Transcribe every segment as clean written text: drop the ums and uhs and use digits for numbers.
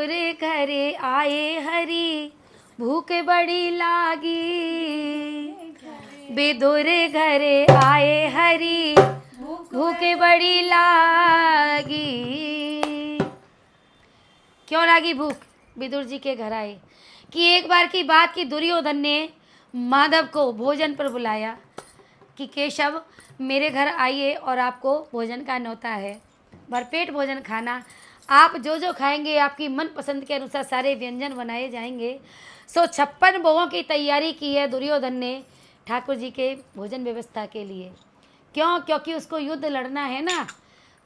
रे घरे आए हरी भूख बड़ी लागी, विदुर घरे आए हरी भूख बड़ी लागी। क्यों लागी भूख? विदुर जी के घर आए कि एक बार की बात की दुर्योधन ने माधव को भोजन पर बुलाया कि केशव मेरे घर आइए और आपको भोजन का न्योता है, भरपेट भोजन खाना, आप जो जो खाएंगे आपकी मन पसंद के अनुसार सारे व्यंजन बनाए जाएंगे। 56 भोगों की तैयारी की है दुर्योधन ने ठाकुर जी के भोजन व्यवस्था के लिए। क्यों? क्योंकि उसको युद्ध लड़ना है ना,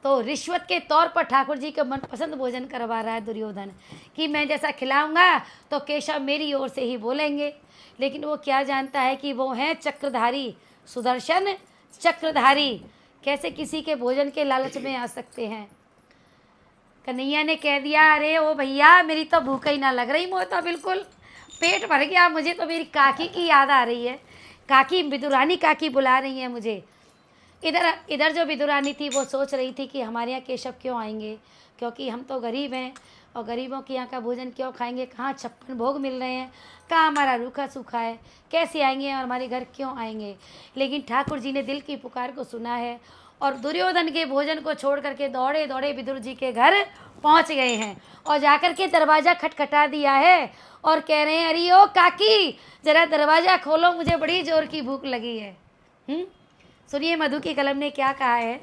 तो रिश्वत के तौर पर ठाकुर जी का मनपसंद भोजन करवा रहा है दुर्योधन कि मैं जैसा खिलाऊंगा तो केशव मेरी ओर से ही बोलेंगे। लेकिन वो क्या जानता है कि वो हैं चक्रधारी, सुदर्शन चक्रधारी, कैसे किसी के भोजन के लालच में आ सकते हैं। कन्हैया ने कह दिया, अरे ओ भैया मेरी तो भूख ही ना लग रही, मुझे तो बिल्कुल पेट भर गया, मुझे तो मेरी काकी की याद आ रही है, काकी विदुरानी काकी बुला रही है मुझे। इधर जो विदुरानी थी वो सोच रही थी कि हमारे यहाँ केशव क्यों आएंगे, क्योंकि हम तो गरीब हैं और गरीबों के यहाँ का भोजन क्यों खाएंगे, कहाँ 56 भोग मिल रहे हैं, कहाँ हमारा रूखा सूखा है, कैसे आएंगे और हमारे घर क्यों आएंगे। लेकिन ठाकुर जी ने दिल की पुकार को सुना है और दुर्योधन के भोजन को छोड़ करके दौड़े दौड़े विदुर जी के घर पहुँच गए हैं और जाकर के दरवाज़ा खटखटा दिया है और कह रहे हैं, अरे ओ काकी जरा दरवाज़ा खोलो, मुझे बड़ी जोर की भूख लगी है। सुनिए मधु की कलम ने क्या कहा है।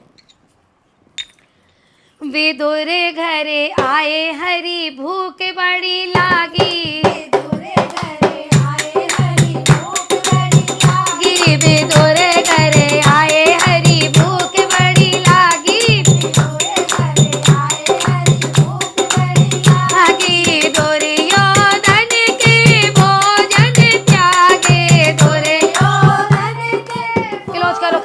विदुर घरे आए हरी भूख बड़ी लागी, विदुर घरे आए हरी भूख बड़ी लागी, विदुर घरे आए हरी भूख बड़ी लागी, विदुर घरे आए हरी भूख बड़ी लागी। दुर्योधन के भोजन त्यागे, दुर्योधन के क्लोज करो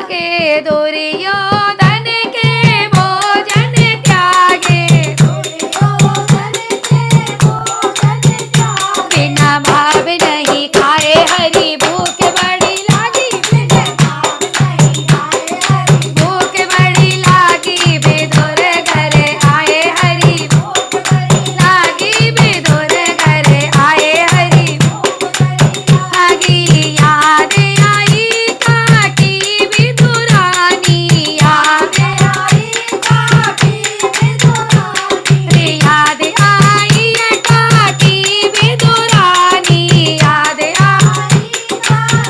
के दुर्योधन के भोजन त्यागे, दुर्योधन के भोजन त्यागे, बिना भाव नहीं खाए हरी भूख बड़ी लागी, बिना भाव नहीं खाए हरी भूख बड़ी लागी, विदुर घरे आए हरी भूख बड़ी लागी, विदुर घरे आए हरी भूख बड़ी लागी। याद आई काकी विदुरानी, याद आई काकी विदुरानी, याद आई काकी विदुरानी, याद आई काकी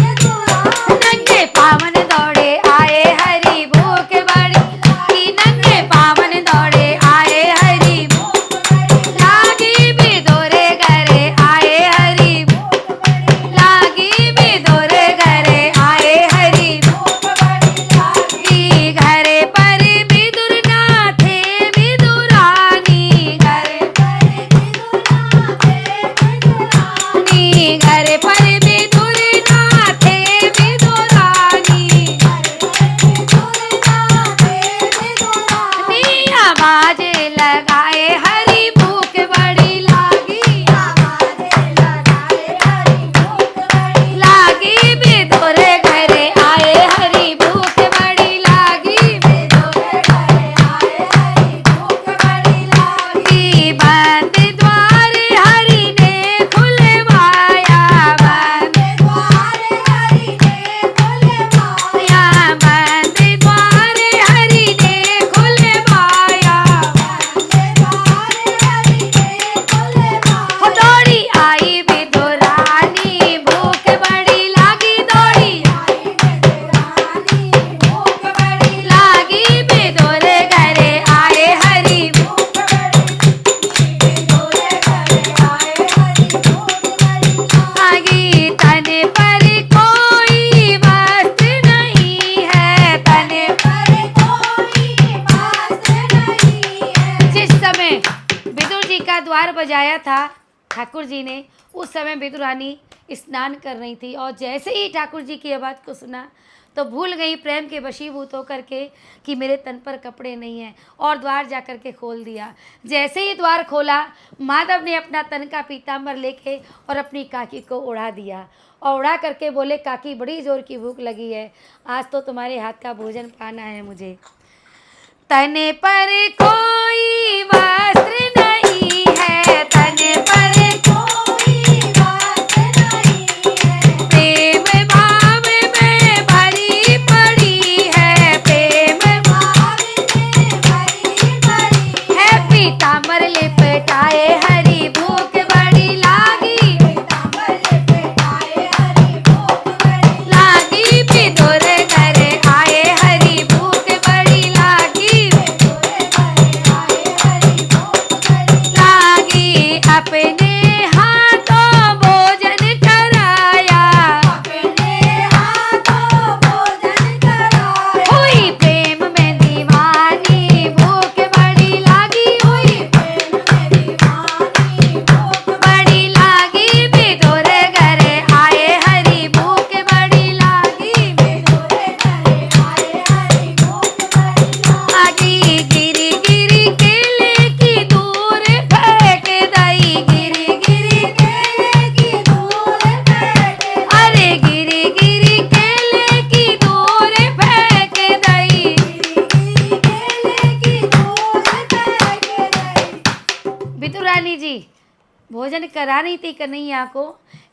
विदुरानी। नंगे पावन दौड़े आए हरी भूख बड़ी लागी, नंगे पावन दौड़े आए हरी भूख बड़ी लागी, विदुर घरे आए हरी भूख बड़ी लागी, विदुर घरे आए हरी भूख बड़ी लागी। घरे पर विदुर ना थे विदुरानी, घरे पर विदुर ना थे विदुरानी, घरे पर विदुर ना थे विदुरानी, घरे पर विदुर ना थे विदुरानी। आवाज लगाए हरी भूख बड़ी लागी, आवाज लगाए हरी भूख बड़ी लागी, विदुर घरे आए हरी भूख बड़ी लागी, विदुर घरे आए हरी भूख बड़ी लागी। बंद द्वार हरि ने खुलवाया, बंद द्वार हरि ने खुलवाया, बंद द्वार हरि ने खुलवाया, बंद द्वार हरि ने खुलवाया। हो दौड़ी आई विदुरानी भूख बड़ी लागी, दौड़ी आई विदुरानी भूख बड़ी लागी, विदुर घरे आए हरी भूख बड़ी, विदुर घरे आए हरी भूख बड़ी लागी। तन पर कोई वस्त्र नहीं है, तन पर कोई वस्त्र नहीं है। जिस समय विदुर जी का द्वार बजाया था ठाकुर जी ने, उस समय विदुरानी स्नान कर रही थी और जैसे ही ठाकुर जी की आवाज़ को सुना तो भूल गई प्रेम के वशीभूत होकर के कि मेरे तन पर कपड़े नहीं हैं और द्वार जाकर के खोल दिया। जैसे ही द्वार खोला माधव ने अपना तन का पीताम्बर लेके और अपनी काकी को उड़ा दिया और उड़ा करके बोले, काकी बड़ी जोर की भूख लगी है, आज तो तुम्हारे हाथ का भोजन पाना है मुझे। तन पर कोई वस्त्र रानी जी भोजन करा रही थी कन्हैया को,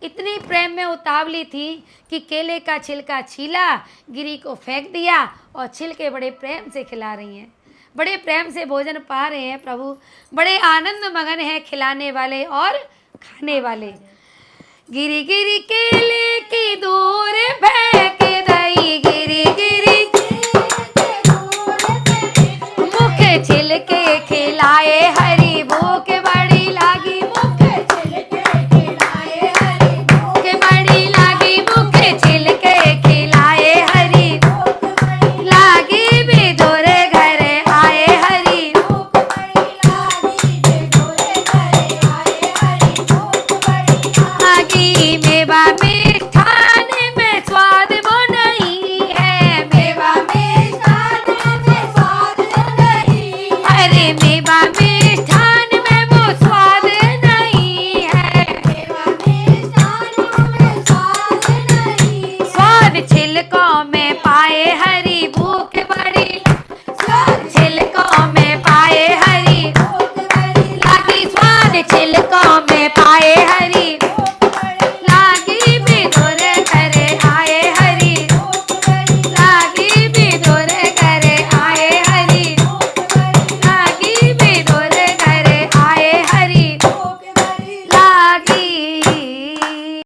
इतनी प्रेम में उतावली थी कि केले का छिलका छीला, गिरी को फेंक दिया और छिलके बड़े प्रेम से खिला रही हैं। बड़े प्रेम से भोजन पा रहे हैं प्रभु, बड़े आनंद मगन है खिलाने वाले और खाने वाले। गिरी गिरी केले की दूर फेंक दई, गिरी गिरी मुख छिलके खिलाए हरी, भूख बड़ी लागी मुख छिलके खिलाए हरी, भूख बड़ी लागी मुख छिलके खिलाए हरी, लागी बिधुर घर आए हरी, भूख बड़ी लागी बिधुर घर आए हरी, भूख बड़ी लागी। मेवा मिष्ठान में स्वाद वो नहीं है, मेवा मिष्ठान में स्वाद नहीं, अरे मेवा मिष्ठान में वो स्वाद नहीं है, मेवा मिष्ठान में स्वाद नहीं, स्वाद छिलकों में पाए हरी,